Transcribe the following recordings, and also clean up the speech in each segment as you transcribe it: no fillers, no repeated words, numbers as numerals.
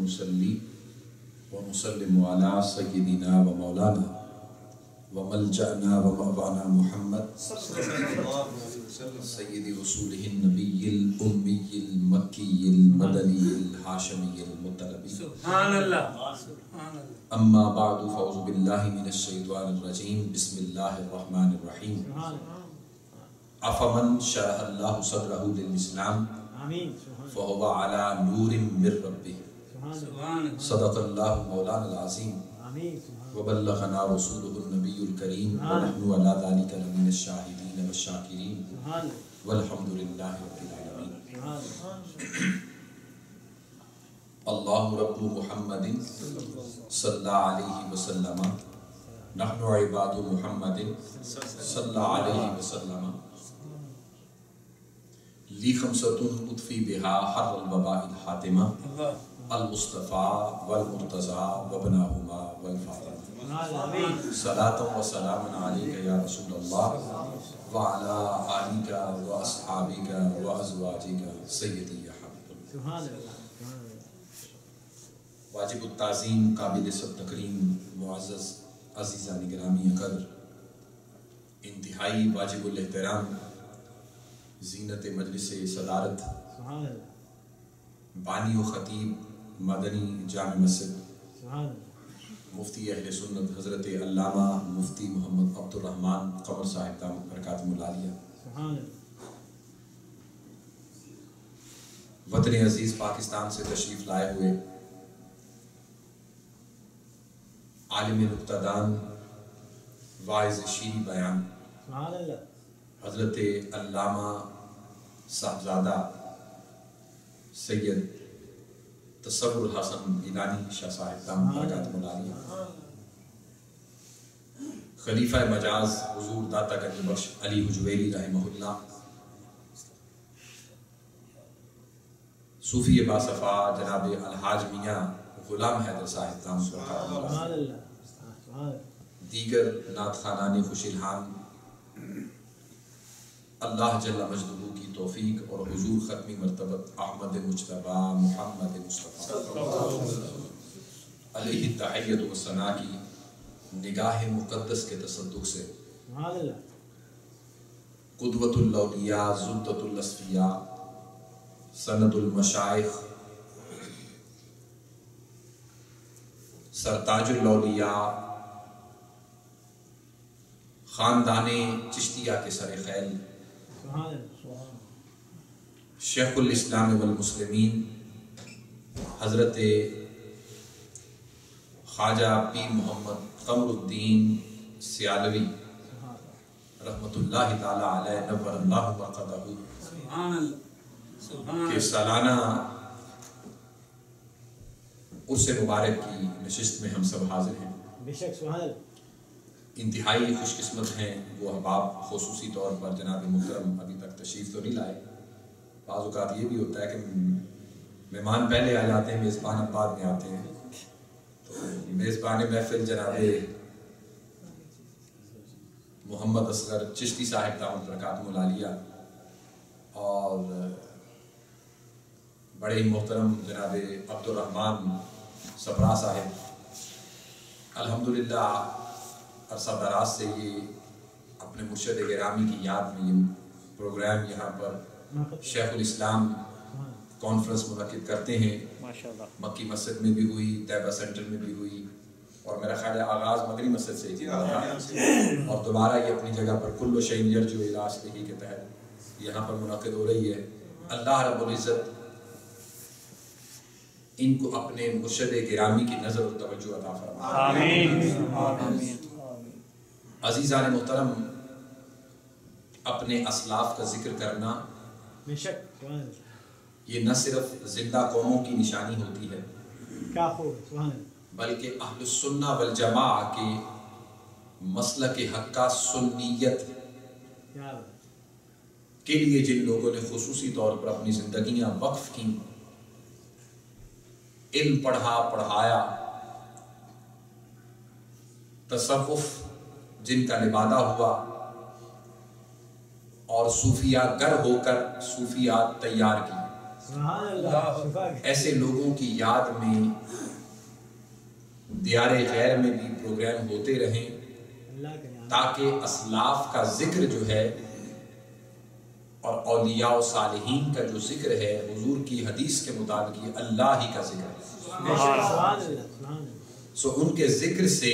ونصلي ونسلم على سيدنا ومولانا وملجأنا ومأوانا محمد سيد رسوله النبي الأمي المكي المدني الهاشمي المطلبي سبحان الله. أما بعد فأعوذ بالله من الشيطان الرجيم بسم الله الرحمن الرحيم أفمن شرح الله صدره للإسلام فهو على نور من ربه صدق الله مولانا العظيم وبلغنا رسوله النبي الكريم ونحن على ذلك لمن الشاهدين والشاكرين والحمد لله رب العالمين. اللہ رب محمد صلی علیہ وسلم نحن عباد محمد صلی علیہ وسلم لی خمسۃ اطفی بہا حر الوباء الحاتمہ المصطفیٰ والمرتضیٰ وابناہما والفاطمہ صلاۃ و سلام علیک یا رسول اللہ وعلی آلک واصحابک وازواجک سیدی یا حبیب اللہ. واجب التعظیم، قابل سب تکریم، معزز عزیزان گرامی قدر، انتہائی واجب الاحترام زینت مجلس صدارت بانی و خطیب مدنی جامع مسجد مفتی اہل سنت حضرت علامہ مفتی محمد عبد الرحمن قمر صاحب دامت برکاتہم العالیہ، وطن عزیز پاکستان سے تشریف لائے ہوئے عالم نکتہ دان، واعظ شیریں بیان حضرت علامہ صاحبزادہ سید تصور حسن گیلانی شاہ صاحب دامت برکاتہم العالیہ، خلیفہ مجاز حضور داتا گنج بخش علی حجویری رحمہ اللہ، صوفی باصفا جناب الحاج میاں غلام حیدر صاحب دامت برکاتہم العالیہ، دیگر نعت خوانان خوش الحان، اللہ جل مجدہ کی توفیق اور حضور ختمی مرتبت احمد مجتبیٰ محمد مصطفیٰ علیہ التحیۃ والثناء کی نگاہ مقدس کے تصدق سے قدوۃ الاولیاء زبدۃ الاصفیاء سند المشائخ سرتاج الاولیاء خاندان چشتیہ کے سر خیل شیخ الاسلام والمسلمین حضرت خواجہ پیر محمد قمر الدین سیالوی رحمۃ اللہ تعالی علیہ نور اللہ مرقدہ کے سالانہ عرس مبارک کی نشست میں ہم سب حاضر ہیں. انتہائی خوش قسمت ہیں وہ احباب خصوصی طور پر جناب محترم ابھی تک تشریف تو نہیں لائے. بعض اوقات یہ بھی ہوتا ہے کہ مہمان پہلے آ جاتے ہیں، میزبان اب بعد میں آتے ہیں. تو میزبان محفل جناب محمد اصغر چشتی صاحب دامت برکاتہم العالیہ اور بڑے ہی محترم جناب عبد الرحمن صبرا صاحب، الحمدللہ عرصہ دراز سے یہ اپنے مرشد گرامی کی یاد میں یہ پروگرام یہاں پر شیخ الاسلام کانفرنس منعقد کرتے ہیں. مکی مسجد میں بھی ہوئی، طیبہ سینٹر میں بھی ہوئی، اور میرا خیال ہے آغاز مدنی مسجد سے ہی تھا اور دوبارہ یہ اپنی جگہ پر کل شیء یرجع الی اصلہ کے تحت یہاں پر منعقد ہو رہی ہے. اللہ رب العزت ان کو اپنے مرشد گرامی کی نظر و توجہ عطا فرمائے. آمین. عزیزان محترم، اپنے اسلاف کا ذکر کرنا یہ نہ صرف زندہ قوموں کی نشانی ہوتی ہے بلکہ اہل السنہ والجماعہ کے مسلک حقہ سنیت کے لیے جن لوگوں نے خصوصی طور پر اپنی زندگیاں وقف کی، علم پڑھا پڑھایا، تصوف جن کا نبادہ ہوا اور صوفیہ گر ہو کر صوفیات تیار کی، ایسے لوگوں کی یاد میں دیار غیر میں بھی پروگرام ہوتے رہیں تاکہ اسلاف کا ذکر جو ہے اور اولیاء و صالحین کا جو ذکر ہے حضور کی حدیث کے مطابق یہ اللہ ہی کا ذکر ہے. سو ان کے ذکر سے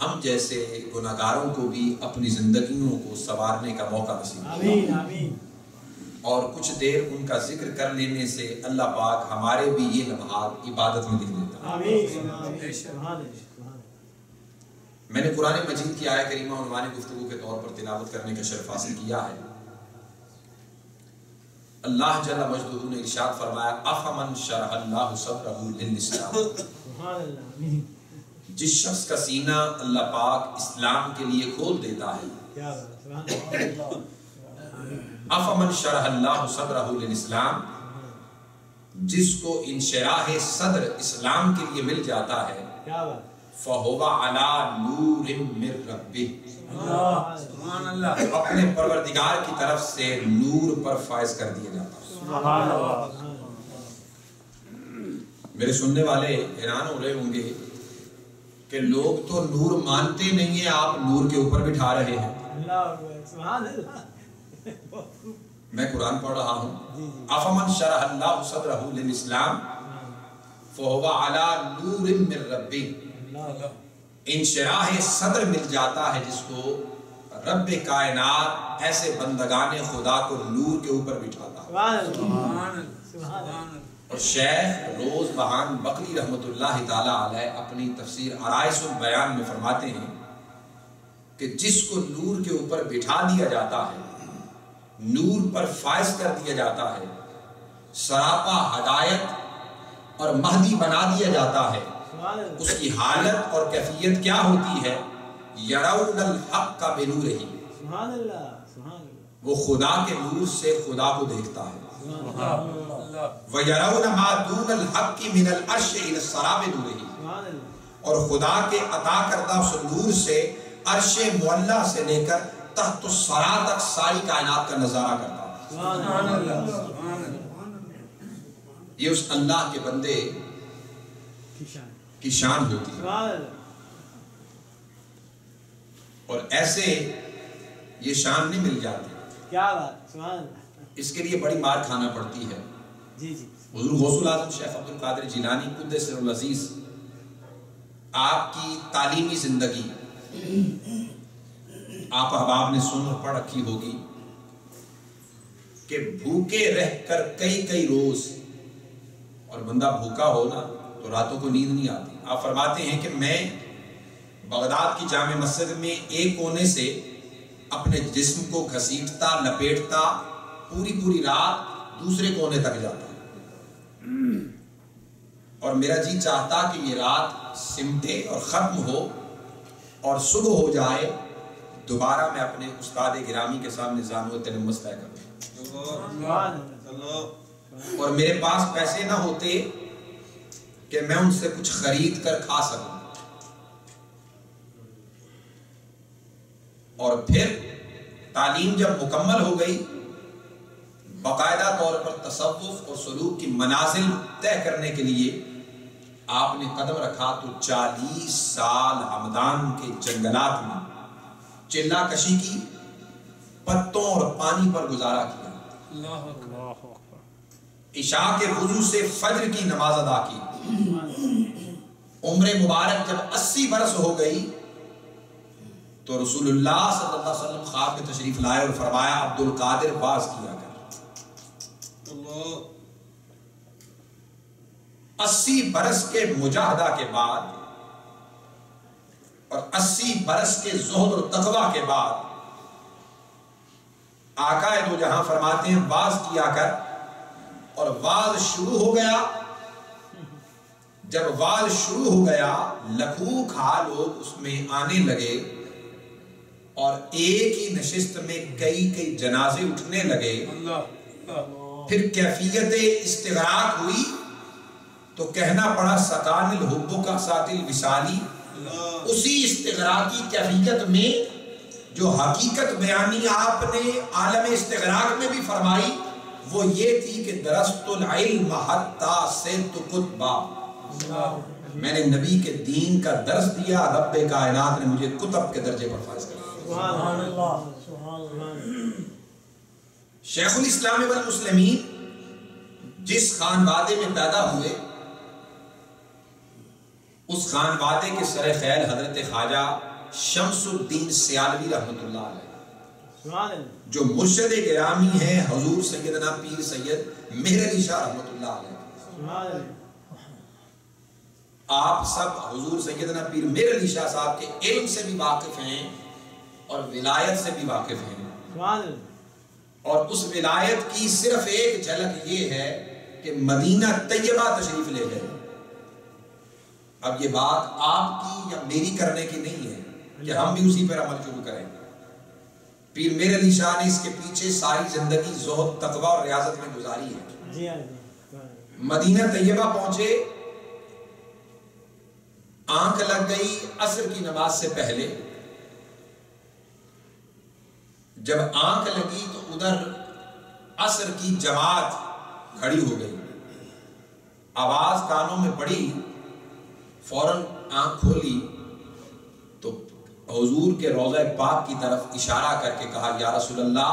ہم جیسے گناہگاروں کو بھی اپنی زندگیوں کو سنوارنے کا موقع نصیب ہو اور کچھ دیر ان کا ذکر کر لینے سے اللہ پاک ہمارے بھی یہ لمحات عبادت میں لکھ دیتا ہے. میں نے قرآن مجید کی آیت کریمہ عنوان گفتگو کے طور پر تلاوت کرنے کا شرف حاصل کیا ہے. اللہ جل مجدہ نے ارشاد فرمایا افمن شرح اللہ صدرہ للاسلام، جس شخص کا سینہ اللہ پاک اسلام کے لیے کھول دیتا ہے. افمن شرح اللہ صدرہ للاسلام، جس کو انشراح صدر اسلام کے لیے مل جاتا ہے فَهُوَ عَلَى نُورٍ مِّن رَبِّهِ، اپنے پروردگار کی طرف سے نور پر فائز کر دیا جاتا ہے. میرے سننے والے حیران ہو رہے ہوں گے کہ لوگ تو نور مانتے نہیں ہیں، آپ نور کے اوپر بٹھا رہے ہیں. میں قرآن پڑھ رہا ہوں. افمن شرح اللہ صدرہ للاسلام فَهُوَ عَلَى نُورٍ مِّن رَبِّهِ، انشراح صدر مل جاتا ہے جس کو رب کائنات ایسے بندگان خدا کو نور کے اوپر بٹھاتا ہے. اور شیخ روز بہان بقری رحمت اللہ تعالی علیہ اپنی تفسیر عرائس البیان میں فرماتے ہیں کہ جس کو نور کے اوپر بٹھا دیا جاتا ہے، نور پر فائز کر دیا جاتا ہے، سراپا ہدایت اور مہدی بنا دیا جاتا ہے، اس کی حالت اور کیفیت کیا ہوتی ہے؟ یرون الحق بنورہ، وہ خدا کے نور سے خدا کو دیکھتا ہے. وَيَرَوْنَ مَا دُونَ الْحَقِّ مِنَ الْعَرْشِ إِلَى السَّرَابِ نُورِهِ، اور خدا کے عطا کردہ اس نور سے عرش معلیٰ سے لے کر تحت الثرا تک ساری کائنات کا نظارہ کرتا ہے. یہ اس اللہ کے بندے کی شان ہوتی ہے. اور ایسے یہ شان نہیں مل جاتی، کیا بات، اس کے لیے بڑی مار کھانا پڑتی ہے. حضور غوث الاعظم شیخ عبد القادر جیلانی قدس سر العزیز، آپ کی تعلیمی زندگی آپ احباب نے سن اور پڑھ رکھی ہوگی کہ بھوکے رہ کر کئی روز، اور بندہ بھوکا ہو نا تو راتوں کو نیند نہیں آتی. آپ فرماتے ہیں کہ میں بغداد کی جامع مسجد میں ایک کونے سے اپنے جسم کو گھسیٹتا لپیٹتا پوری رات دوسرے کونے تک جاتا، اور میرا جی چاہتا کہ یہ رات سمٹے اور ختم ہو اور صبح ہو جائے، دوبارہ میں اپنے استاد گرامی کے سامنے زانو تلمس طے کروں. اور میرے پاس پیسے نہ ہوتے کہ میں ان سے کچھ خرید کر کھا سکوں. اور پھر تعلیم جب مکمل ہو گئی، باقاعدہ طور پر تصوف اور سلوک کی منازل طے کرنے کے لیے آپ نے قدم رکھا تو 40 سال ہمدان کے جنگلات میں چلا کشی کی، پتوں اور پانی پر گزارا کیا. عشاء کے وضو سے فجر کی نماز ادا کی. عمر مبارک جب 80 برس ہو گئی تو رسول اللہ صلی اللہ علیہ وسلم خواب میں تشریف لائے اور فرمایا عبد القادر باز کیا کر. 80 برس کے مجاہدہ کے بعد اور 80 برس کے زہد اور تقوی کے بعد آقا دو جہاں فرماتے ہیں باز کیا کر. اور واز شروع ہو گیا. جب واز شروع ہو گیا لکھوں کھا لوگ اس میں آنے لگے اور ایک ہی نشست میں کئی جنازے اٹھنے لگے. پھر کیفیت استغراق ہوئی تو کہنا پڑا سکان الحب کا ساتل وصالی. اسی استغراقی کیفیت میں جو حقیقت بیانی آپ نے عالم استغراق میں بھی فرمائی وہ یہ تھی کہ درست العلم حتی صرت کتبا، میں نے نبی کے دین کا درس دیا، رب کائنات نے مجھے کتب کے درجے پر فائز کر دیا۔ سبحان اللہ، سبحان اللہ۔ شیخ الاسلام والمسلمین جس خانوادے میں پیدا ہوئے، اس خانوادے کے سر خیل حضرت خواجہ شمس الدین سیالوی رحمۃ اللہ علیہ، جو مرشد گرامی ہیں حضور سیدنا پیر سید مہر علی شاہ رحمۃ اللہ علیہ۔ آپ سب حضور سیدنا پیر مہر علی شاہ صاحب کے علم سے بھی واقف ہیں اور ولایت سے بھی واقف ہیں، اور اس ولایت کی صرف ایک جھلک یہ ہے کہ مدینہ طیبہ تشریف لے گئے۔ اب یہ بات آپ کی یا میری کرنے کی نہیں ہے کہ ہم بھی اسی پر عمل شروع کریں۔ پیر مہر علی شاہ نے اس کے پیچھے ساری زندگی زہد، تقوی اور ریاضت میں گزاری ہے۔ مدینہ طیبہ پہنچے، آنکھ لگ گئی عصر کی نماز سے پہلے۔ جب آنکھ لگی تو ادھر عصر کی جماعت کھڑی ہو گئی، آواز کانوں میں پڑی، فوراً آنکھ کھولی تو حضور کے روضہ پاک کی طرف اشارہ کر کے کہا، یا رسول اللہ،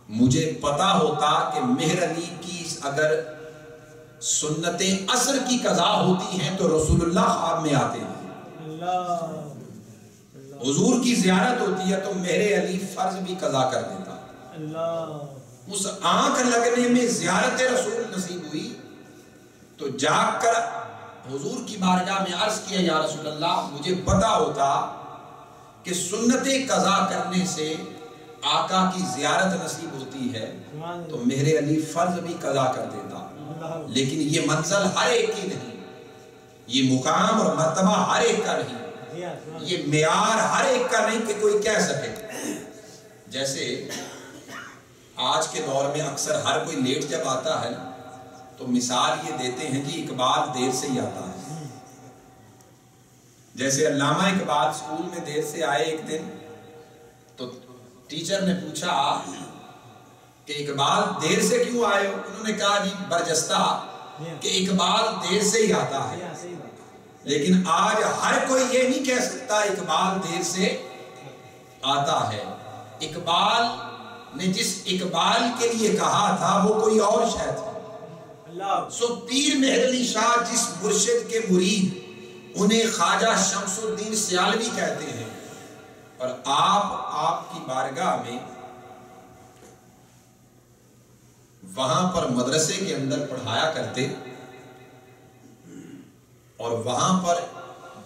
مجھے پتا ہوتا کہ مہر علی کی اگر سنتیں عصر کی قضا ہوتی ہیں تو رسول اللہ خواب میں آتے ہیں، حضور کی زیارت ہوتی ہے تو مہر علی فرض بھی قضا کر دیتا۔ اس آنکھ لگنے میں زیارت رسول نصیب ہوئی تو جاگ کر حضور کی بارگاہ میں عرض کیا، یا رسول اللہ، مجھے پتا ہوتا کہ سنت قضا کرنے سے آقا کی زیارت نصیب ہوتی ہے تو مہر علی فرض بھی قضا کر دیتا، لیکن یہ منزل ہر ایک کی نہیں، یہ مقام اور مرتبہ ہر ایک کا نہیں، یہ معیار ہر ایک کا نہیں کہ کوئی کہہ سکے۔ جیسے آج کے دور میں اکثر ہر کوئی لیٹ جب آتا ہے تو مثال یہ دیتے ہیں کہ اقبال دیر سے ہی آتا ہے۔ جیسے علامہ اقبال اسکول میں دیر سے آئے ایک دن تو ٹیچر نے پوچھا کہ اقبال دیر سے کیوں آئے ہو؟ انہوں نے کہا جی برجستہ کہ اقبال دیر سے ہی آتا ہے، لیکن آج ہر کوئی یہ نہیں کہہ سکتا اقبال دیر سے آتا ہے۔ اقبال نے جس اقبال کے لیے کہا تھا وہ کوئی اور شاید ہے۔ سو پیر مہر علی شاہ جس مرشد کے مرید انہیں خواجہ شمس الدین سیالوی کہتے ہیں، اور آپ کی بارگاہ میں وہاں پر مدرسے کے اندر پڑھایا کرتے، اور وہاں پر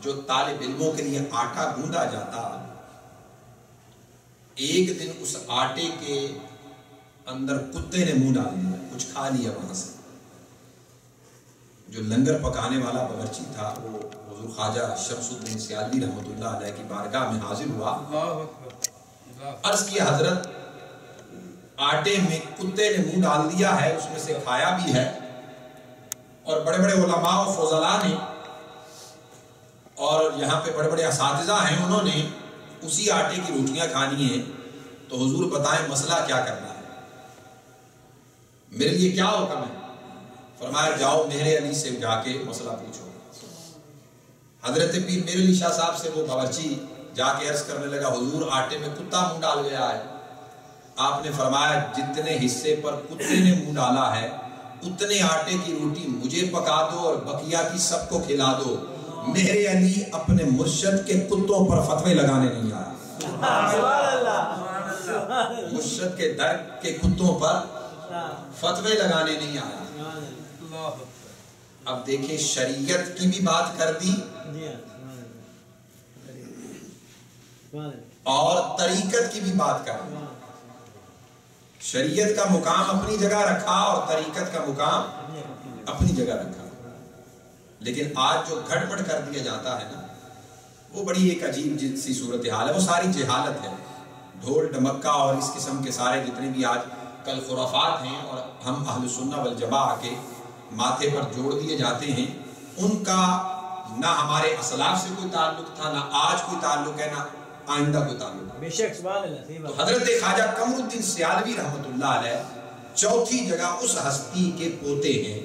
جو طالب علموں کے لیے آٹا گوندا جاتا، ایک دن اس آٹے کے اندر کتے نے منہ ڈال دیا، کچھ کھا لیا وہاں سے۔ جو لنگر پکانے والا باورچی تھا وہ حضور خواجہ شمس الدین سیالوی رحمۃ اللہ علیہ کی بارگاہ میں حاضر ہوا، عرض کیا حضرت آٹے میں کتے نے منہ ڈال دیا ہے، اس میں سے کھایا بھی ہے، اور بڑے بڑے علماء و فضلاء نے اور یہاں پہ بڑے بڑے اساتذہ ہیں، انہوں نے اسی آٹے کی روٹیاں کھانی ہیں، تو حضور بتائیں مسئلہ کیا کرنا ہے، میرے لیے کیا حکم ہے؟ فرمایا جاؤ مہر علی سے جا کے مسئلہ پوچھو۔ حضرت پیر مہر علی شاہ صاحب سے وہ باورچی جا کے عرض کرنے لگا، حضور آٹے میں کتا منہ ڈال گیا ہے۔ آپ نے فرمایا جتنے حصے پر کتے نے منہ ڈالا ہے اتنے آٹے کی روٹی مجھے پکا دو اور بقیہ کی سب کو کھلا دو۔ مہر علی اپنے مرشد کے کتوں پر فتوے لگانے نہیں آیا، مرشد کے در کے کتوں پر فتوے لگانے نہیں آیا۔ اب دیکھیں شریعت کی بھی بات کر دی اور طریقت کی بھی بات کر دی، شریعت کا مقام اپنی جگہ رکھا اور طریقت کا مقام اپنی جگہ رکھا، لیکن آج جو گھٹ پٹ کر دیا جاتا ہے نا، وہ بڑی ایک عجیب سی صورتحال ہے، وہ ساری جہالت ہے، ڈھول ڈمکا اور اس قسم کے سارے جتنے بھی آج کل خرافات ہیں اور ہم اہل سنہ والجماعہ کے ماتھے پر جوڑ دیے جاتے ہیں، ان کا نہ ہمارے اسلاف سے کوئی تعلق تھا، نہ آج کوئی تعلق ہے، نہ آئندہ کوئی تعلق ہے۔ بے شک سبحان اللہ۔ تو حضرت خواجہ قمر الدین سیالوی رحمۃ اللہ علیہ چوتھی جگہ اس ہستی کے پوتے ہیں.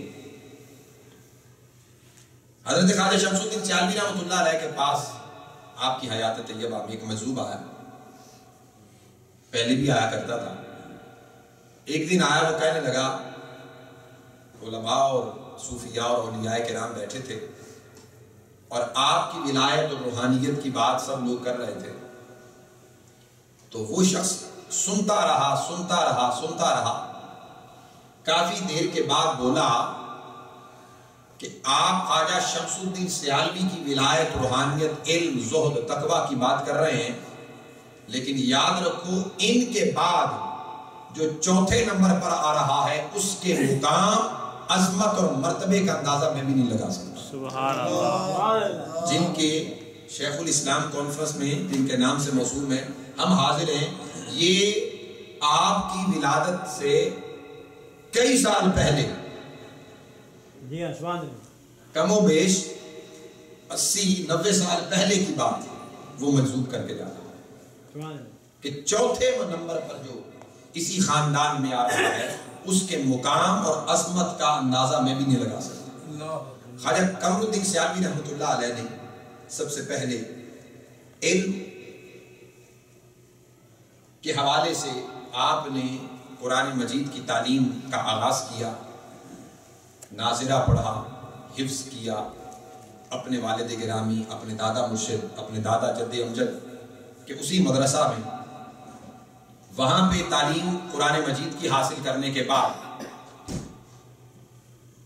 حضرت خواجہ شمس الدین سیالوی رحمۃ اللہ علیہ کے پاس آپ کی حیات طیبہ میں ایک مجذوب آیا، پہلے بھی آیا کرتا تھا. ایک دن آیا، وہ کہنے لگا علماء اور صوفیاء اور اولیاء کرام بیٹھے تھے اور آپ کی ولایت اور روحانیت کی بات سب لوگ کر رہے تھے. تو وہ شخص سنتا رہا. کافی دیر کے بعد بولا کہ آپ خواجہ شمس الدین سیالوی کی ولایت، روحانیت، علم، زہد، تقوی کی بات کر رہے ہیں، لیکن یاد رکھو ان کے بعد جو چوتھے نمبر پر آ رہا ہے اس کے مقام، عظمت اور مرتبے کا اندازہ میں بھی نہیں لگا سکتا. سبحان اللہ. جن کے شیخ الاسلام کانفرنس میں جن کے نام سے موسوم ہے ہم حاضر ہیں، یہ آپ کی ولادت سے کئی سال پہلے، کم و بیش 80-90 سال پہلے کی بات وہ مجذوب کر کے جا رہا ہے کہ چوتھے نمبر پر جو اسی خاندان میں آ رہا ہے اس کے مقام اور عظمت کا اندازہ میں بھی نہیں لگا سکتا. خواجہ قمر الدین سیالوی رحمۃ اللہ علیہ نے سب سے پہلے علم کے حوالے سے آپ نے قرآن مجید کی تعلیم کا آغاز کیا، ناظرہ پڑھا، حفظ کیا. اپنے والد گرامی، اپنے دادا مرشد، اپنے دادا جد امجد کہ اسی مدرسہ میں وہاں پہ تعلیم قرآن مجید کی حاصل کرنے کے بعد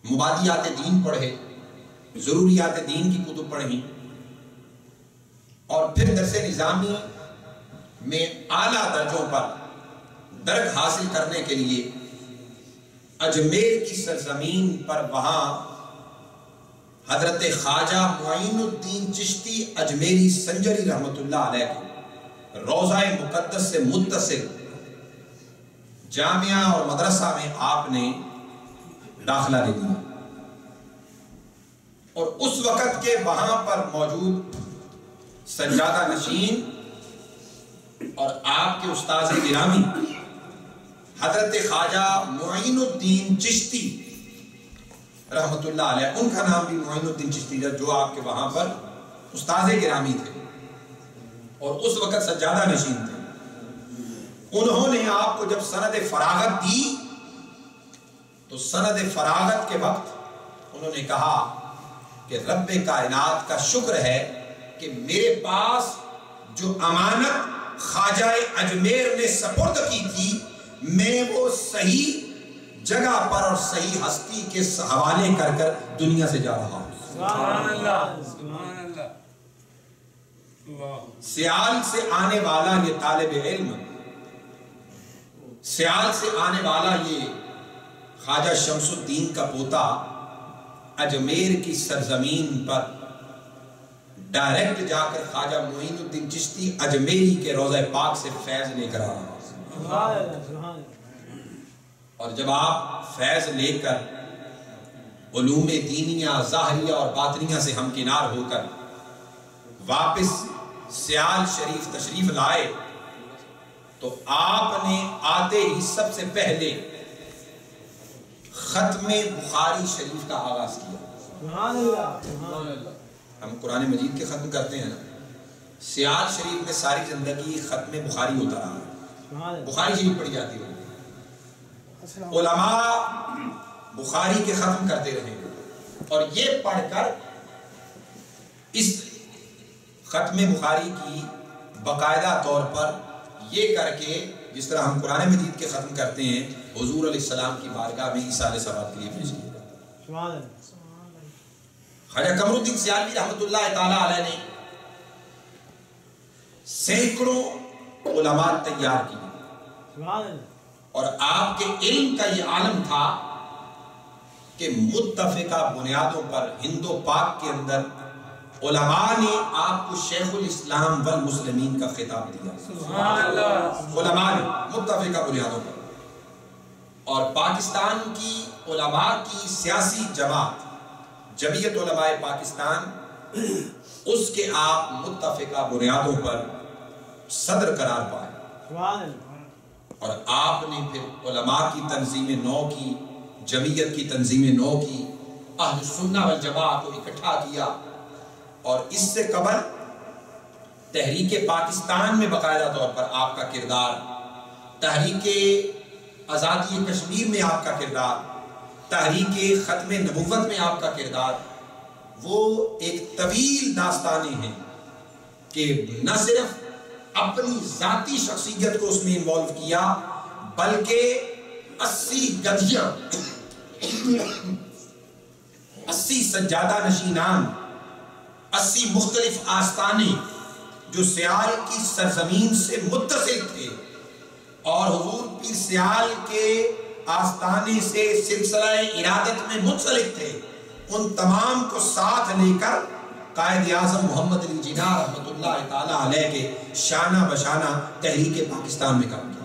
مبادیات دین پڑھے، ضروریات دین کی کتب پڑھی، اور پھر درس نظامی میں اعلیٰ درجوں پر درک حاصل کرنے کے لیے اجمیر کی سرزمین پر وہاں حضرت خواجہ معین الدین چشتی اجمیری سنجری رحمۃ اللہ علیہ کے روضہ مقدس سے متصل جامعہ اور مدرسہ میں آپ نے داخلہ لے لیا. اور اس وقت کے وہاں پر موجود سجادہ نشین اور آپ کے استاذ گرامی حضرت خواجہ معین الدین چشتی رحمت اللہ علیہ، ان کا نام بھی معین الدین چشتی جو آپ کے وہاں پر استاذ گرامی تھے اور اس وقت سجادہ نشین تھے. انہوں نے آپ کو جب سند فراغت دی تو سند فراغت کے وقت انہوں نے کہا کہ رب کائنات کا شکر ہے کہ میرے پاس جو امانت خواجہ اجمیر نے سپرد کی تھی میں وہ صحیح جگہ پر اور صحیح ہستی کے حوالے کر کر دنیا سے جا رہا ہوں. سبحان اللہ. سبحان اللہ. سیال سے آنے والا یہ طالب علم، سیال سے آنے والا یہ خواجہ شمس الدین کا پوتا اجمیر کی سرزمین پر ڈائریکٹ جا کر خواجہ معین الدین چشتی اجمیری کے روضہ پاک سے فیض لے کر آ رہا. اور جب آپ فیض لے کر علوم دینیہ، ظاہریہ اور باطنیہ سے ہمکنار ہو کر واپس سیال شریف تشریف لائے تو آپ نے آتے ہی سب سے پہلے ختم بخاری شریف کا آغاز کیا. سبحان اللہ. ہم قرآن مجید کے ختم کرتے ہیں نا، سیال شریف میں ساری زندگی ختم بخاری ہوتا رہا ہے، بخاری شریف پڑھی جاتی ہے. علماء بخاری کے ختم کرتے رہے اور یہ پڑھ کر اس ختم بخاری کی باقاعدہ طور پر یہ کر کے جس طرح ہم قرآن مجید کے ختم کرتے ہیں حضور علیہ السلام کی بارگاہ میں ایصال ثواب کے لیے پیش کیا. خواجہ قمر الدین سیالوی رحمۃ اللہ تعالی علیہ نے سینکڑوں علماء تیار کی اور آپ کے علم کا یہ عالم تھا کہ متفقہ بنیادوں پر ہند و پاک کے اندر علماء نے آپ کو شیخ الاسلام والمسلمین کا خطاب دیا. سبحان اللہ. علماء نے متفقہ بنیادوں پر، اور پاکستان کی علماء کی سیاسی جماعت جمعیت علماء پاکستان اس کے آپ متفقہ بنیادوں پر صدر قرار پائے. اور آپ نے پھر علماء کی تنظیم نو کی، جمعیت کی تنظیم نو کی، اہل سنہ والجماعت کو اکٹھا کیا، اور اس سے قبل تحریک پاکستان میں باقاعدہ طور پر آپ کا کردار، تحریک آزادی کشمیر میں آپ کا کردار، تحریک ختم نبوت میں آپ کا کردار، وہ ایک طویل داستانیں ہیں کہ نہ صرف اپنی ذاتی شخصیت کو اس میں انوالو کیا، بلکہ 80 گدھیاں، 80 سجادہ نشینان، 80 مختلف آستانے جو سیال کی سرزمین سے متصل تھے اور حضور پیر سیال کے آستانے سے سلسلہ ارادت میں منسلک تھے، ان تمام کو ساتھ لے کر قائد اعظم محمد علی جناح رحمۃ اللہ تعالی علیہ کے شانہ بشانہ تحریک پاکستان میں کام کیا۔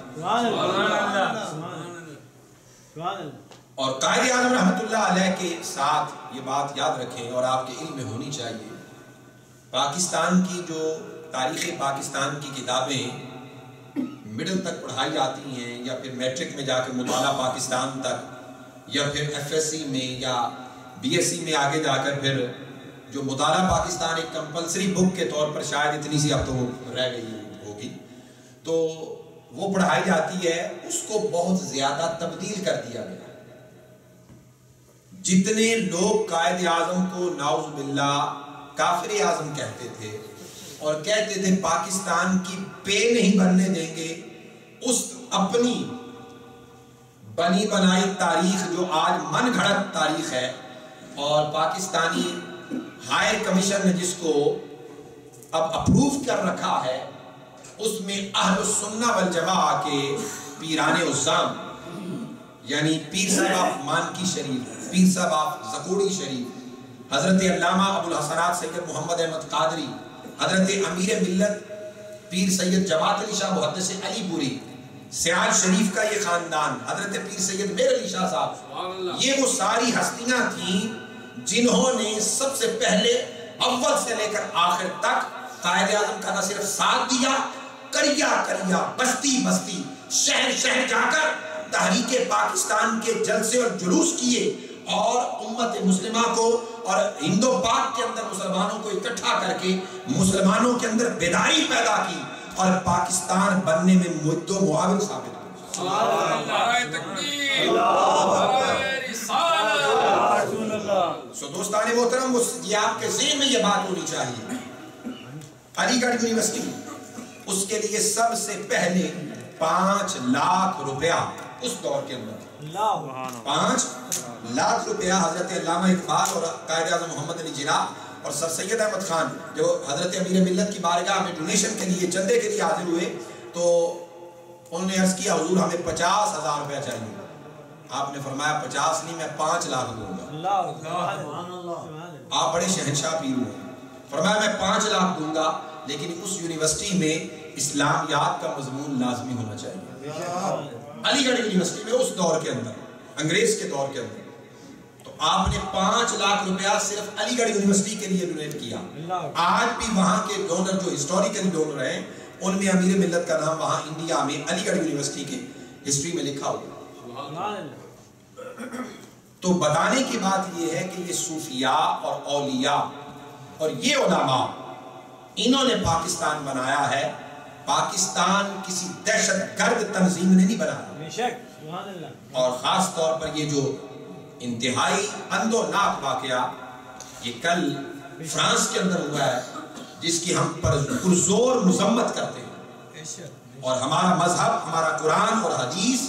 اور قائد اعظم رحمۃ اللہ علیہ کے ساتھ یہ بات یاد رکھیں اور آپ کے علم میں ہونی چاہیے، پاکستان کی جو تاریخ پاکستان کی کتابیں مڈل تک پڑھائی جاتی ہیں، یا پھر میٹرک میں جا کے مطالعہ پاکستان تک، یا پھر ایف ایس سی میں یا بی ایس سی میں آگے جا کر پھر جو مطالعہ پاکستان ایک کمپلسری بک کے طور پر شاید اتنی سی اب تو رہ گئی ہوگی، تو وہ پڑھائی جاتی ہے، اس کو بہت زیادہ تبدیل کر دیا گیا۔ جتنے لوگ قائد اعظم کو نعوذ باللہ کافر اعظم کہتے تھے اور کہتے تھے پاکستان کی پے نہیں بننے دیں گے، اس اپنی بنی بنائی تاریخ جو آج من گھڑت تاریخ ہے، اور پاکستانی ہائر کمیشن نے جس کو اب اپروو کر رکھا ہے، اس میں اہل السنہ والجماعہ کے پیران عظام، یعنی پیر صاحب آف مانکی شریف، پیر صاحب آف زکوڑی شریف، حضرت علامہ ابو الحسنات سید محمد احمد قادری، حضرت امیر ملت پیر سید جماعت علی شاہ محدث علی پوری، سیال شریف کا یہ خاندان، حضرت پیر سید میر علی شاہ صاحب، یہ وہ ساری ہستیاں تھیں جنہوں نے سب سے پہلے اول سے لے کر آخر تک قائد اعظم کا نہ صرف ساتھ دیا، کریا کریا، بستی بستی، شہر شہر جا کر تحریک پاکستان کے جلسے اور جلوس کیے، اور امت مسلمہ کو اور ہند و پاک کے اندر مسلمانوں کو اکٹھا کر کے مسلمانوں کے اندر بیداری پیدا کی، اور پاکستان بننے میں مد و معاون ثابت ہو۔ سو دوستان محترم، یہ آپ کے ذہن میں یہ بات ہونی چاہیے، علی گڑھ یونیورسٹی اس کے لیے سب سے پہلے 5 لاکھ روپیہ اس دور کے اندر، 5 لاکھ روپیہ حضرت علامہ اقبال اور قائد اعظم محمد علی جناح اور سر سید احمد خان جو حضرت امیر ملت کی بارگاہ میں ڈونیشن کے لیے، چندے کے لیے حاضر ہوئے، تو انہوں نے عرض کیا حضور ہمیں 50,000 روپیہ چاہیے۔ آپ نے فرمایا 50 نہیں، میں 5 لاکھ دوں گا۔ آپ بڑے شہنشاہ پیر ہوئے، فرمایا میں 5 لاکھ دوں گا، لیکن اس یونیورسٹی میں اسلامیات کا مضمون لازمی ہونا چاہیے۔ علی گڑھ یونیورسٹی میں اس دور کے اندر، انگریز کے دور کے اندر، تو آپ نے 5 لاکھ روپیہ صرف علی گڑھ یونیورسٹی کے لیے ڈونیٹ کیا۔ آج بھی وہاں کے ڈونر جو ہسٹوریکل ڈونر ہیں، ان میں امیر ملت کا نام وہاں انڈیا میں علی گڑھ یونیورسٹی کے ہسٹری میں لکھا ہوا۔ تو بتانے کی بات یہ ہے کہ یہ صوفیاء اور اولیاء اور یہ علماء، انہوں نے پاکستان بنایا ہے، پاکستان کسی دہشت گرد تنظیم نے نہیں بنایا۔ اور خاص طور پر یہ جو انتہائی اندوناک واقعہ یہ کل فرانس کے اندر ہوا ہے، جس کی ہم پر پرزور مذمت کرتے ہیں، اور ہمارا مذہب، ہمارا قرآن اور حدیث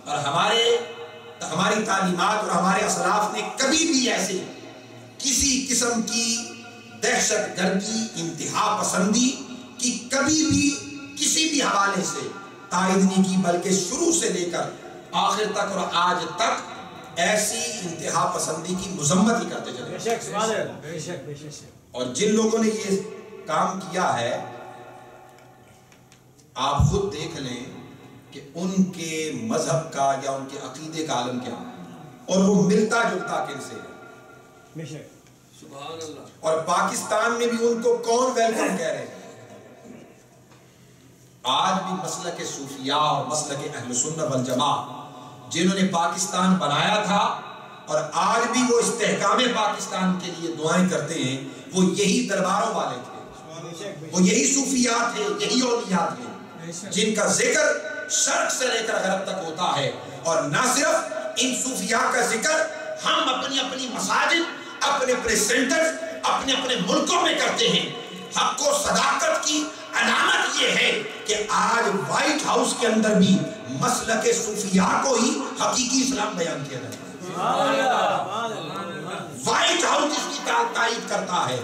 اور ہماری تعلیمات اور ہمارے اسلاف نے کبھی بھی ایسے کسی قسم کی دہشت گردی، انتہا پسندی کی کبھی بھی کسی بھی حوالے سے تائید نہیں کی، بلکہ شروع سے لے کر آخر تک اور آج تک ایسی انتہا پسندی کی مذمت ہی کرتے چلے۔ اور جن لوگوں نے یہ کام کیا ہے، آپ خود دیکھ لیں کہ ان کے مذہب کا یا ان کے عقیدے کا عالم کیا ہے، اور وہ ملتا جلتا کن سے ہے۔ اور پاکستان میں بھی ان کو کون ویلکم کہہ رہے ہیں؟ آج بھی مسلک صوفیاء اور مسلک اہل سنت والجماع جنہوں نے پاکستان بنایا تھا اور آج بھی وہ استحکام پاکستان کے لیے دعائیں کرتے ہیں، وہ یہی درباروں والے تھے، وہ یہی صوفیاء تھے، یہی اولیاء تھے جن کا ذکر شرق سے لے کر غرب تک ہوتا ہے۔ اور نہ صرف ان صوفیاء کا ذکر ہم اپنی اپنی مساجد، اپنے اپنے سینٹر، اپنے اپنے ملکوں میں کرتے ہیں۔ حق و صداقت کی علامت یہ ہے کہ آج وائٹ ہاؤس کے اندر بھی مسلک صوفیاء کو ہی حقیقی اسلام بیان کیا جاتا ہے۔ وائٹ ہاؤس جس کی تائید کرتا ہے،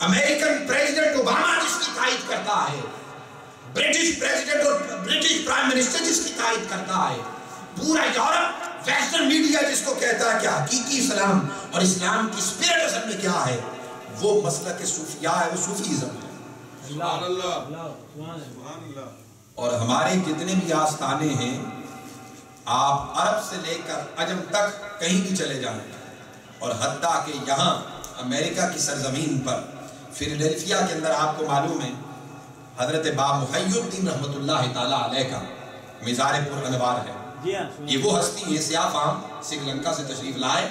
امریکن پریزیڈنٹ اوباما جس کی تائید کرتا ہے، برٹش پریزیڈنٹ اور برٹش پرائم منسٹر جس کی تائید کرتا ہے، پورا یورپ ویسٹرن میڈیا جس کو کہتا ہے کہ حقیقی اسلام اور اسلام کی اسپرٹ اصل میں کیا ہے، وہ مسلک صوفیاء ہے، وہ صوفیزم ہے۔ سبحان اللہ۔ اور ہمارے جتنے بھی آستانے ہیں، آپ عرب سے لے کر عجم تک کہیں بھی چلے جائیں، اور حتیٰ کہ یہاں امریکہ کی سرزمین پر فیلڈلفیا کے اندر آپ کو معلوم ہے حضرت باب محی الدین رحمت اللہ تعالیٰ علیہ کا مزار پر انوار ہے۔ یہ وہ ہستی ہیں سیاہ فام سری لنکا سے تشریف لائے،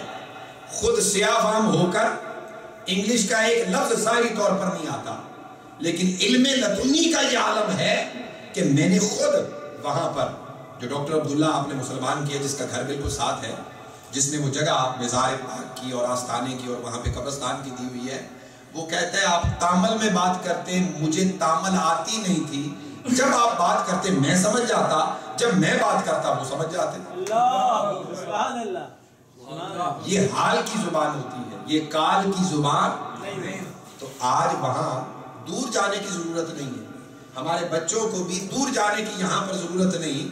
خود سیاہ فام ہو کر انگلش کا ایک لفظ ظاہری طور پر نہیں آتا، لیکن علم لدنی کا یہ عالم ہے کہ میں نے خود وہاں پر جو ڈاکٹر عبداللہ آپ نے مسلمان کیا، جس کا گھر بالکل ساتھ ہے، جس نے وہ جگہ مزار پاک کی اور آستانے کی اور وہاں پہ قبرستان کی دی ہوئی ہے، وہ کہتا ہے آپ تامل میں بات کرتے، مجھے تامل آتی نہیں تھی، جب آپ بات کرتے میں سمجھ جاتا، جب میں بات کرتا وہ سمجھ جاتے۔ سبحان اللہ۔ یہ حال کی زبان ہوتی ہے، یہ کال کی زبان۔ تو آج وہاں دور جانے کی ضرورت نہیں ہے، ہمارے بچوں کو بھی دور جانے کی یہاں پر ضرورت نہیں۔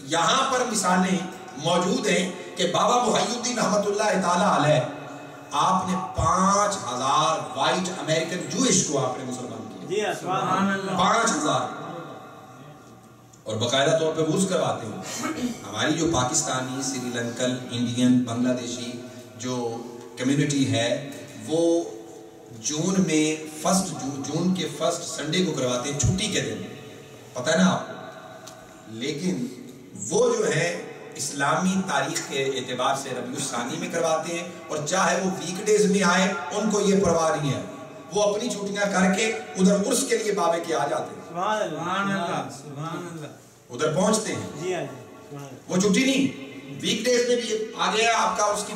یہاں پر مثالیں موجود ہیں کہ بابا محی الدین رحمت اللہ تعالیٰ علیہ، آپ نے 5000 وائٹ امریکن جوئش کو آپ نے مسلمان کیا، 5000، اور باقاعدہ طور پہ بوز کرواتے ہیں۔ ہماری جو پاکستانی، سری لنکن، انڈین، بنگلہ دیشی جو کمیونٹی ہے، وہ جون میں جون کے فرسٹ سنڈے کو کرواتے ہیں، چھٹی کے دن، پتہ ہے نا آپ، لیکن وہ جو ہے اسلامی تاریخ کے اعتبار سے ربیع الثانی میں کرواتے ہیں، اور چاہے وہ ویک ڈیز میں آئے ان کو یہ پرواہ نہیں ہے، وہ اپنی چھٹیاں کر کے ادھر عرس کے لیے بابے کے آ جاتے ہیں، سبحان اللہ، سبحان اللہ، ادھر پہنچتے ہیں، وہ چھٹی نہیں، ویک ڈیز میں بھی آ گیا آپ کا اس کی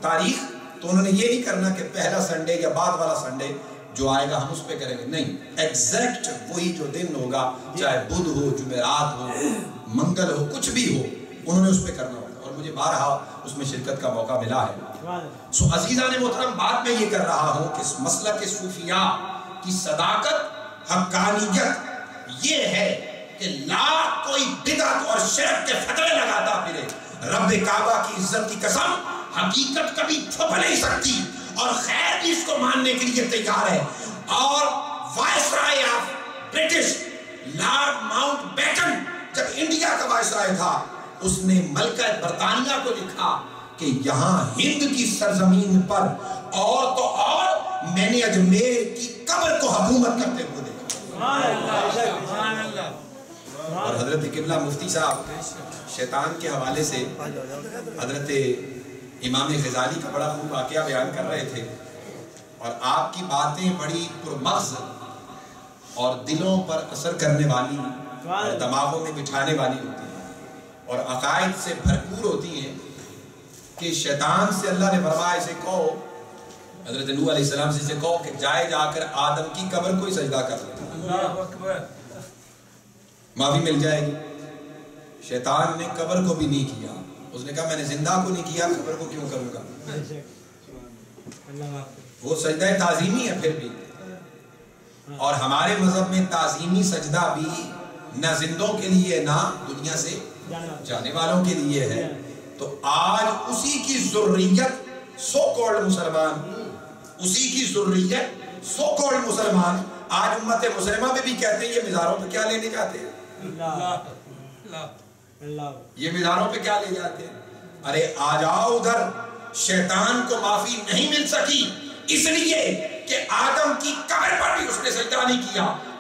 تاریخ، تو انہوں نے یہ نہیں کرنا کہ پہلا سنڈے یا بعد والا سنڈے جو آئے گا ہم اس پہ کریں گے، نہیں، ایگزیکٹ وہی جو دن ہوگا، چاہے بدھ ہو، جمعرات ہو، منگل ہو، کچھ بھی ہو، انہوں نے اس پہ کرنا ہوگا، اور مجھے بارہا اس میں شرکت کا موقع ملا ہے۔ سو عزیزان محترم، بات میں یہ کر رہا ہوں کہ مسلک صوفیاء کی صداقت، حقانیت یہ ہے کہ لاکھ کوئی بدعت اور شرک کے فتوے لگاتا پھرے، رب کعبہ کی عزت کی قسم، حقیقت کبھی چھپ نہیں سکتی، اور خیر بھی اس کو ماننے کے لیے تیار ہے۔ اور viceroy of British Lord Mountbatten جب انڈیا کا وائسرائے تھا، اس نے ملکہ برطانیہ کو لکھا کہ یہاں ہند کی سرزمین پر اور تو اور میں نے اجمیر کی قبر کو حکومت کرتے ہوئے دیکھا۔ اور حضرت قبلہ مفتی صاحب شیطان کے حوالے سے حضرت امام غزالی کا بڑا خوب واقعہ بیان کر رہے تھے، اور آپ کی باتیں بڑی پرمغز اور دلوں پر اثر کرنے والی اور دماغوں میں بٹھانے والی ہوتی ہیں، اور عقائد سے بھرپور ہوتی ہیں کہ شیطان سے اللہ نے فرمایا اسے کہو، حضرت نوح علیہ السلام سے اسے کہو کہ جائے جا کر آدم کی قبر کو ہی سجدہ کر لے، اللہ اکبر، معافی مل جائے گی۔ شیطان نے قبر کو بھی نہیں کیا، اس نے کہا میں نے زندہ کو نہیں کیا، قبر کو کیوں کروں گا؟ وہ سجدہ تعظیمی ہے پھر بھی، اور ہمارے مذہب میں تعظیمی سجدہ بھی نہ زندوں کے لیے نہ دنیا سے جانے والوں کے لیے ہے۔ تو آج اسی کی ذریت سو کالڈ مسلمان، اسی کی ذریت سو کالڈ مسلمان آج امت مسلمہ میں بھی کہتے ہیں یہ مزاروں پہ کیا لینے جاتے ہیں، یہ مزاروں پہ کیا لے جاتے ہیں؟ ارے آ جاؤ ادھر، شیطان کو معافی نہیں مل سکی اس لیے کہ آدم کی قبر پر بھی اس نے سجدہ نہیں کیا،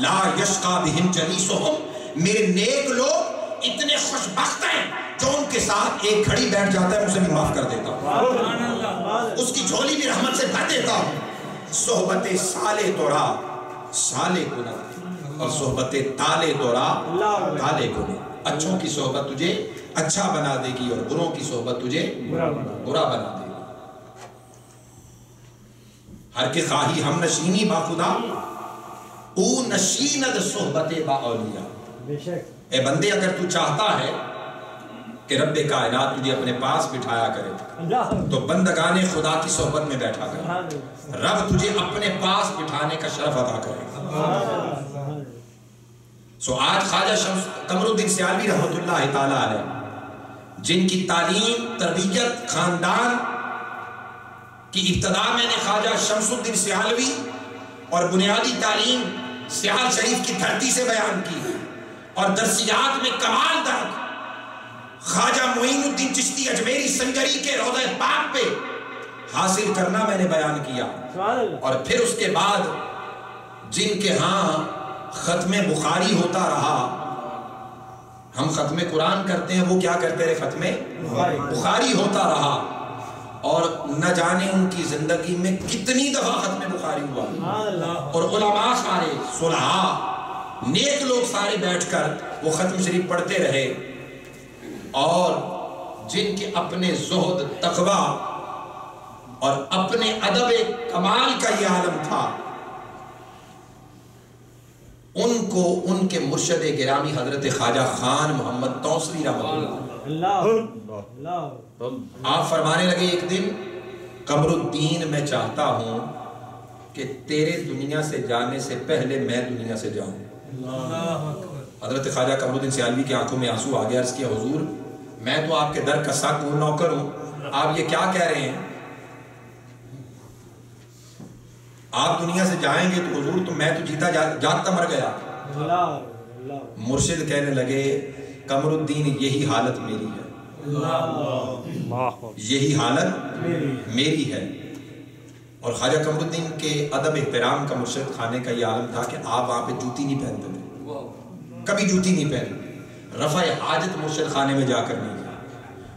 لا یشقا بہم جلیسہم، میرے نیک لوگ اتنے خوشبخت ہیں جو ان کے ساتھ ایک گھڑی بیٹھ جاتا ہے اسے بھی معاف کر دیتا ہوں، اس کی جھولی بھی رحمت سے بھر دیتا ہوں۔ صحبت سالے توڑا سالے گنا اور صحبت تالے توڑا تالے گنا۔ اچھوں کی صحبت تجھے اچھا بنا دے گی اور بروں کی صحبت تجھے برا بنا دے گی۔ ہر کے خواہی ہم نشینی با خدا او نشیند صحبت با اولیاء۔ اے بندے اگر تو چاہتا ہے کہ رب کائنات تجھے اپنے پاس بٹھایا کرے تو بندگان خدا کی صحبت میں بیٹھا کر، رب تجھے اپنے پاس بٹھانے کا شرف عطا کرے گا۔ سو آج خواجہ شمس قمر الدین سیالوی رحمۃ اللہ تعالیٰ علیہ، جن کی تعلیم تربیت خاندان کی ابتدا میں نے خواجہ شمس الدین سیالوی اور بنیادی تعلیم سیال شریف کی دھرتی سے بیان کی، اور درسیات میں کمال درد خواجہ معین الدین چشتی اجمیری سنگری کے روضہ پاک پہ حاصل کرنا میں نے بیان کیا، اور پھر اس کے بعد جن کے ہاں ختم بخاری ہوتا رہا، ہم ختم قرآن کرتے ہیں، وہ کیا کرتے رہے؟ ختم بخاری ہوتا رہا، اور نہ جانے ان کی زندگی میں کتنی دفعہ ختم بخاری ہوا، اور علماء سارے صلحاء نیک لوگ سارے بیٹھ کر وہ ختم شریف پڑھتے رہے، اور جن کے اپنے زہد تقوی اور اپنے ادب کمال کا یہ عالم تھا، ان کو ان کے مرشد گرامی حضرت خواجہ خان محمد توسری رحمۃ اللہ، آپ فرمانے لگے ایک دن، قمر الدین میں چاہتا ہوں کہ تیرے دنیا سے جانے سے پہلے میں دنیا سے جاؤں۔ حضرت خواجہ قمر الدین سیالوی کی آنکھوں میں آنسو آ گیا، عرض کیا حضور میں تو آپ کے در کا ساک نوکر ہوں، آپ یہ کیا کہہ رہے ہیں؟ آپ دنیا سے جائیں گے تو حضور تو میں تو جیتا جاگتا مر گیا۔ مرشد کہنے لگے قمر الدین یہی حالت میری ہے، یہی حالت میری ہے۔ اور خواجہ قمر الدین کے ادب احترام کا مرشد خانے کا یہ عالم تھا کہ آپ وہاں پہ جوتی نہیں پہنتے تھے، کبھی جوتی نہیں پہنی، رفع حاجت مرشد خانے میں جا کر نہیں کی،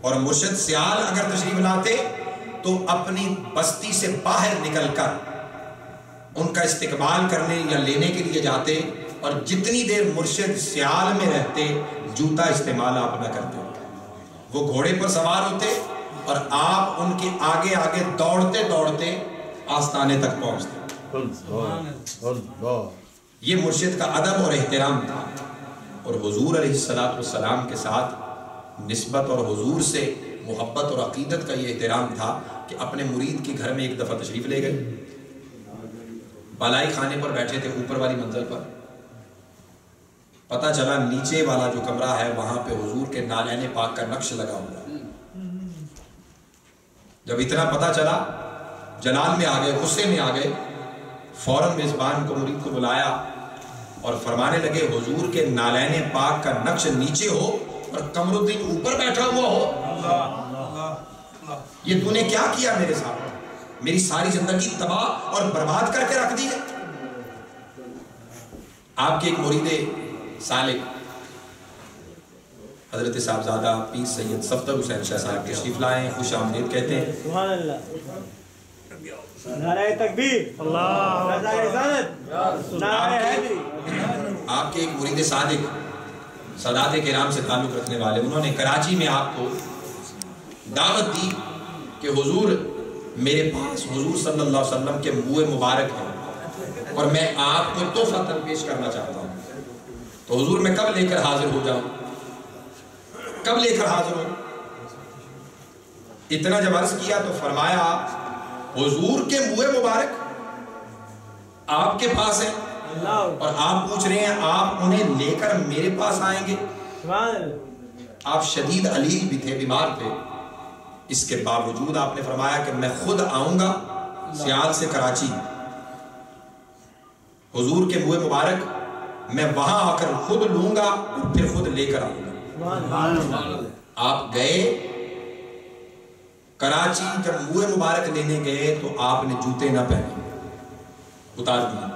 اور مرشد سیال اگر تشریف لاتے تو اپنی بستی سے باہر نکل کر ان کا استقبال کرنے یا لینے کے لیے جاتے، اور جتنی دیر مرشد سیال میں رہتے جوتا استعمال آپ نہ کرتے، وہ گھوڑے پر سوار ہوتے اور آپ ان کے آگے آگے دوڑتے دوڑتے آستانے تک پہنچتے۔ یہ مرشد کا ادب اور احترام تھا، اور حضور علیہ السلام کے ساتھ نسبت اور حضور سے محبت اور عقیدت کا یہ احترام تھا کہ اپنے مرید کے گھر میں ایک دفعہ تشریف لے گئے، بالائی خانے پر بیٹھے تھے اوپر والی منزل پر، پتہ چلا نیچے والا جو کمرہ ہے وہاں پہ حضور کے نالین پاک کا نقش لگا ہوا ہے۔ جب اتنا پتہ چلا جلال میں آ گئے، غصے میں آ گئے، فوراً میزبان کو مرید کو بلایا اور فرمانے لگے حضور کے نالین پاک کا نقش نیچے ہو اور قمر الدین اوپر بیٹھا ہوا ہو، یہ تو نے کیا کیا میرے ساتھ؟ میری ساری زندگی تباہ اور برباد کر کے رکھ دی ہے۔ آپ کے ایک مرید سالک حضرت صاحبزادہ پیر سید صفدر حسین شاہ صاحب تشریف لائے ہیں، خوش آمدید کہتے ہیں۔ سبحان اللہ، نعرہ تکبیر، نعرہ رسالت، نعرہ حیدری۔ آپ کے ایک مرید صادق سادات کرام سے تعلق رکھنے والے، انہوں نے کراچی میں آپ کو دعوت دی کہ حضور میرے پاس حضور صلی اللہ علیہ وسلم کے منہ مبارک ہیں اور میں آپ کو تحفہ پیش کرنا چاہتا ہوں، تو حضور میں کب لے کر حاضر ہو جاؤں، کب لے کر حاضر ہوں؟ اتنا جب عرض کیا تو فرمایا حضور کے منہ مبارک آپ کے پاس ہے اور آپ پوچھ رہے ہیں آپ انہیں لے کر میرے پاس آئیں گے؟ آپ شدید علیل بھی تھے، بیمار تھے، اس کے باوجود آپ نے فرمایا کہ میں خود آؤں گا سیال سے کراچی، حضور کے منہ مبارک میں وہاں آ کر خود لوں گا اور پھر خود لے کر آؤں گا۔ آپ گئے کراچی، جب منہ مبارک لینے گئے تو آپ نے جوتے نہ پہنے، اتار دیے،